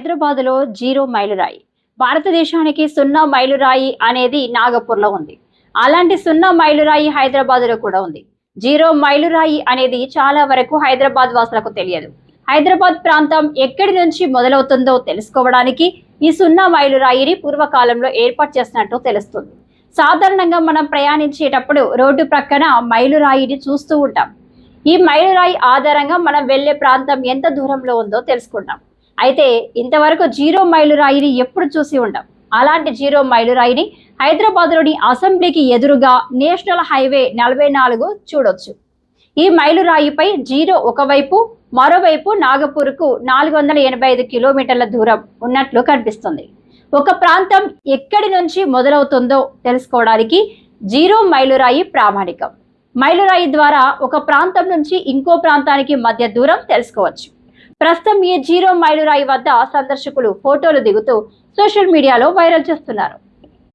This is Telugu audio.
హైదరాబాద్లో జీరో మైలురాయి. భారతదేశానికి సున్నా మైలురాయి అనేది నాగపూర్లో ఉంది. అలాంటి సున్నా మైలురాయి హైదరాబాద్లో కూడా ఉంది. జీరో మైలురాయి అనేది చాలా వరకు హైదరాబాద్ వాసులకు తెలియదు. హైదరాబాద్ ప్రాంతం ఎక్కడి నుంచి మొదలవుతుందో తెలుసుకోవడానికి ఈ సున్నా మైలురాయిని పూర్వకాలంలో ఏర్పాటు చేసినట్టు తెలుస్తుంది. సాధారణంగా మనం ప్రయాణించేటప్పుడు రోడ్డు ప్రక్కన మైలురాయిని చూస్తూ ఉంటాం. ఈ మైలురాయి ఆధారంగా మనం వెళ్లే ప్రాంతం ఎంత దూరంలో ఉందో తెలుసుకుంటాం. అయితే ఇంతవరకు జీరో మైలురాయిని ఎప్పుడు చూసి ఉండం. అలాంటి జీరో మైలురాయిని హైదరాబాద్లోని అసెంబ్లీకి ఎదురుగా నేషనల్ హైవే 44 చూడొచ్చు. ఈ మైలురాయిపై జీరో ఒకవైపు, మరోవైపు నాగపూర్కు 485 కిలోమీటర్ల దూరం ఉన్నట్లు కనిపిస్తుంది. ఒక ప్రాంతం ఎక్కడి నుంచి మొదలవుతుందో తెలుసుకోవడానికి జీరో మైలురాయి ప్రామాణికం. మైలురాయి ద్వారా ఒక ప్రాంతం నుంచి ఇంకో ప్రాంతానికి మధ్య దూరం తెలుసుకోవచ్చు. ప్రస్తుతం ఈ జీరో మైలురాయి వద్ద సందర్శకులు ఫోటోలు దిగుతూ సోషల్ మీడియాలో వైరల్ చేస్తున్నారు.